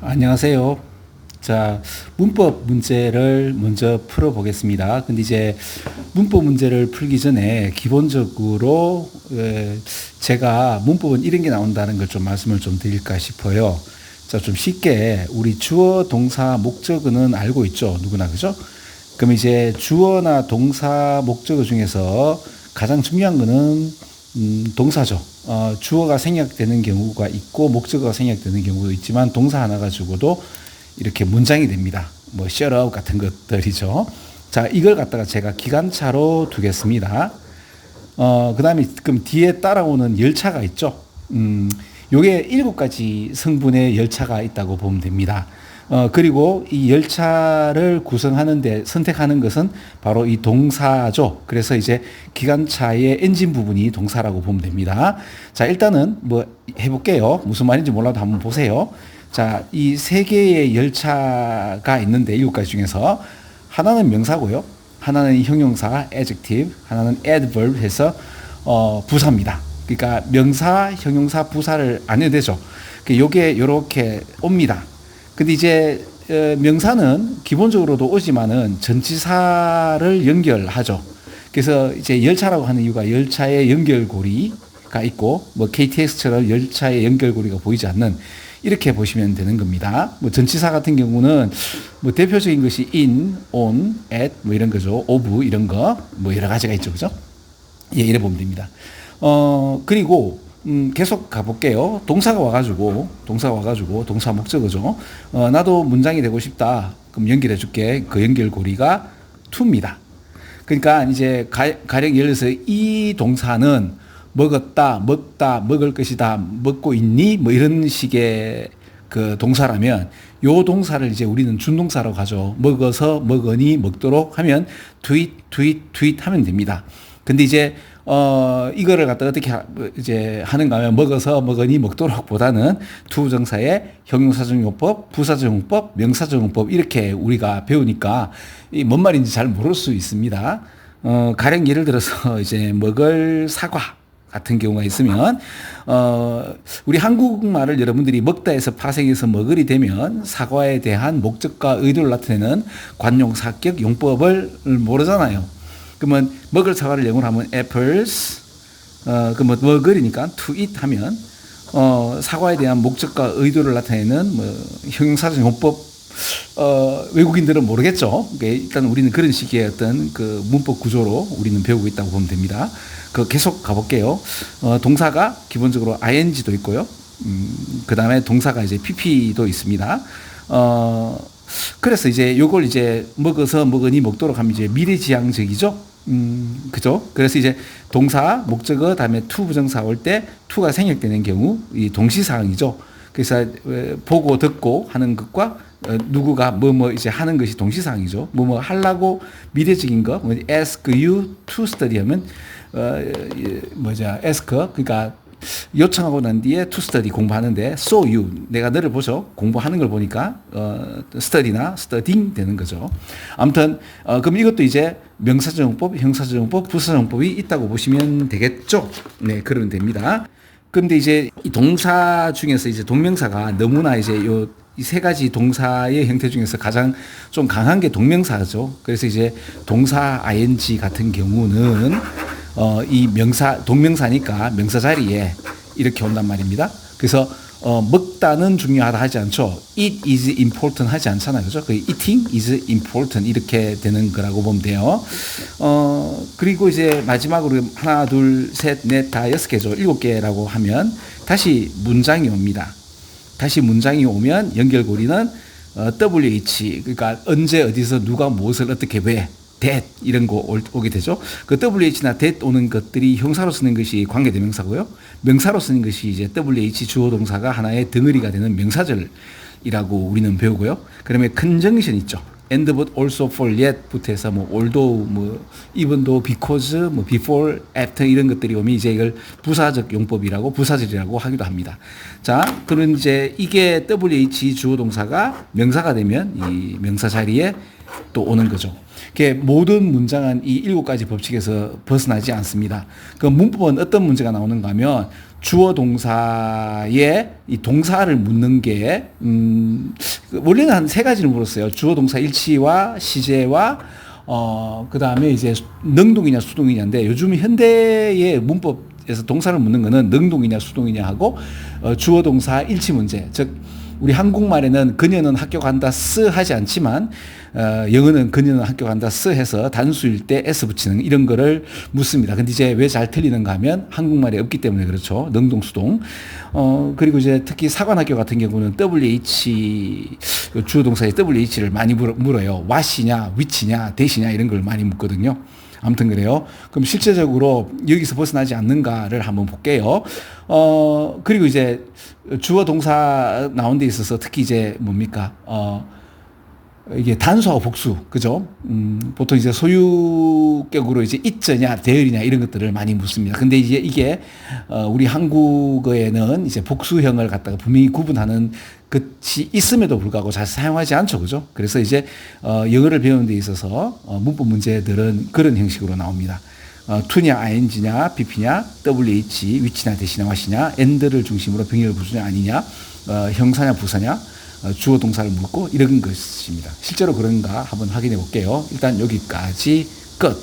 안녕하세요. 자, 문법 문제를 먼저 풀어보겠습니다. 근데 이제 문법 문제를 풀기 전에 기본적으로 제가 문법은 이런 게 나온다는 걸 좀 말씀을 좀 드릴까 싶어요. 자, 좀 쉽게 우리 주어, 동사, 목적어는 알고 있죠. 누구나 그죠? 그럼 이제 주어나 동사, 목적어 중에서 가장 중요한 거는 동사죠. 주어가 생략되는 경우가 있고 목적어가 생략되는 경우도 있지만 동사 하나 가지고도 이렇게 문장이 됩니다. 뭐 shut up 같은 것들이죠. 자, 이걸 갖다가 제가 기관차로 두겠습니다. 그다음에 그럼 뒤에 따라오는 열차가 있죠. 요게 7가지 성분의 열차가 있다고 보면 됩니다. 그리고 이 열차를 구성하는데 선택하는 것은 바로 이 동사죠. 그래서 이제 기관차의 엔진 부분이 동사라고 보면 됩니다. 자, 일단은 뭐 해볼게요. 무슨 말인지 몰라도 한번 보세요. 자, 이 3개의 열차가 있는데 7가지 중에서 하나는 명사고요. 하나는 형용사, adjective, 하나는 adverb 해서 부사입니다. 그러니까 명사, 형용사, 부사를 안 해도 되죠. 요게 요렇게 옵니다. 근데 이제 명사는 기본적으로도 오지만은 전치사를 연결하죠. 그래서 이제 열차라고 하는 이유가 열차의 연결고리가 있고 뭐 KTX처럼 열차의 연결고리가 보이지 않는 이렇게 보시면 되는 겁니다. 뭐 전치사 같은 경우는 뭐 대표적인 것이 in, on, at 뭐 이런 거죠. of 이런 거 뭐 여러 가지가 있죠, 그죠? 예, 이래 보면 됩니다. 그리고 계속 가볼게요. 동사가 와가지고 동사 목적어죠. 나도 문장이 되고 싶다. 그럼 연결해 줄게. 그 연결고리가 to입니다. 그러니까 이제 가령 예를 들어서 이 동사는 먹었다, 먹다, 먹을 것이다, 먹고 있니? 뭐 이런 식의 그 동사라면 요 동사를 이제 우리는 준동사로 가죠. 먹어서, 먹으니, 먹도록 하면 do it 하면 됩니다. 근데 이제 이거를 갖다 어떻게 이제 하는가 하면 먹어서, 먹으니, 먹도록 보다는 투부정사의 형용사정용법, 부사정용법, 명사정용법 이렇게 우리가 배우니까 이 뭔 말인지 잘 모를 수 있습니다. 가령 예를 들어서 이제 먹을 사과 같은 경우가 있으면 우리 한국말을 여러분들이 먹다에서 파생해서 먹을이 되면 사과에 대한 목적과 의도를 나타내는 관용사격 용법을 모르잖아요. 그러면 먹을 사과를 영어로 하면 apples, 그뭐 먹을이니까 to eat 하면 사과에 대한 목적과 의도를 나타내는 뭐 형용사적 용법 외국인들은 모르겠죠. 일단 우리는 그런 식의 어떤 그 문법 구조로 우리는 배우고 있다고 보면 됩니다. 그 계속 가볼게요. 동사가 기본적으로 ing도 있고요. 그 다음에 동사가 이제 pp도 있습니다. 그래서 이제 요걸 이제 먹어서 먹으니 먹도록 하면 이제 미래지향적이죠. 그죠? 그래서 이제 동사, 목적어, 다음에 to 부정사 올 때 to가 생략되는 경우 이 동시사항이죠. 그래서 보고 듣고 하는 것과 누구가 뭐뭐 이제 하는 것이 동시사항이죠. 뭐뭐 하려고 미래적인 거, 뭐 ask you to study 하면 ask 그러니까 요청하고 난 뒤에 to study 공부하는데 so you 내가 너를 보죠. 공부하는 걸 보니까 study나 studying 되는 거죠. 아무튼 그럼 이것도 이제 명사정용법, 형사정용법, 부사정용법이 있다고 보시면 되겠죠. 네, 그러면 됩니다. 그런데 이제 이 동사 중에서 이제 동명사가 너무나 이제 요 이 3가지 동사의 형태 중에서 가장 좀 강한 게 동명사죠. 그래서 이제 동사 ing 같은 경우는 이 명사 동명사니까 명사 자리에 이렇게 온단 말입니다. 그래서 먹다는 중요하다 하지 않죠. Eat is important 하지 않잖아요. 그죠? 그 eating is important 이렇게 되는 거라고 보면 돼요. 그리고 이제 마지막으로 하나, 둘, 셋, 넷, 다 6개죠. 7개라고 하면 다시 문장이 옵니다. 다시 문장이 오면 연결고리는 WH 그러니까 언제 어디서 누가 무엇을 어떻게 왜 that 이런 거 오게 되죠. 그 WH나 that 오는 것들이 형사로 쓰는 것이 관계대명사고요. 명사로 쓰는 것이 이제 WH 주어 동사가 하나의 덩어리가 되는 명사절이라고 우리는 배우고요. 그다음에 conjunction 있죠. and but also for yet부터 해서 뭐 although 뭐 even though because 뭐 before after 이런 것들이 오면 이제 이걸 부사적 용법이라고 부사절이라고 하기도 합니다. 자, 그럼 이제 이게 WH 주어 동사가 명사가 되면 이 명사 자리에 또 오는 거죠. 모든 문장은 이 7가지 법칙에서 벗어나지 않습니다. 그 문법은 어떤 문제가 나오는가 하면 주어 동사에 이 동사를 묻는 게 원래는 한 세 가지를 물었어요. 주어 동사 일치와 시제와 그다음에 이제 능동이냐 수동이냐인데 요즘 현대의 문법에서 동사를 묻는 거는 능동이냐 수동이냐 하고 주어 동사 일치 문제. 즉 우리 한국말에는 그녀는 학교 간다 쓰 하지 않지만 영어는 그녀는 학교 간다 쓰 해서 단수일 때 s 붙이는 이런 거를 묻습니다. 근데 이제 왜 잘 틀리는가 하면 한국말에 없기 때문에 그렇죠. 능동 수동. 그리고 이제 특히 사관학교 같은 경우는 WH 주어 동사의 WH를 많이 물어요. what이냐, which냐, that이냐 이런 걸 많이 묻거든요. 아무튼 그래요. 그럼 실제적으로 여기서 벗어나지 않는가를 한번 볼게요. 그리고 이제 주어 동사 나온 데 있어서 특히 이제 뭡니까? 이게 단수하고 복수, 그죠? 보통 이제 소유격으로 이제 있저냐, 되으리냐 이런 것들을 많이 묻습니다. 근데 이제 이게 우리 한국어에는 이제 복수형을 갖다가 분명히 구분하는 것이 있음에도 불구하고 잘 사용하지 않죠, 그죠? 그래서 이제 영어를 배우는 데 있어서 문법 문제들은 그런 형식으로 나옵니다. to냐, ing냐, pp냐, wh, which냐, that이냐, what이냐, and를 중심으로 병렬 구조냐 아니냐, 형사냐, 부사냐, 주어 동사를 묻고 이런 것입니다. 실제로 그런가 한번 확인해 볼게요. 일단 여기까지 끝.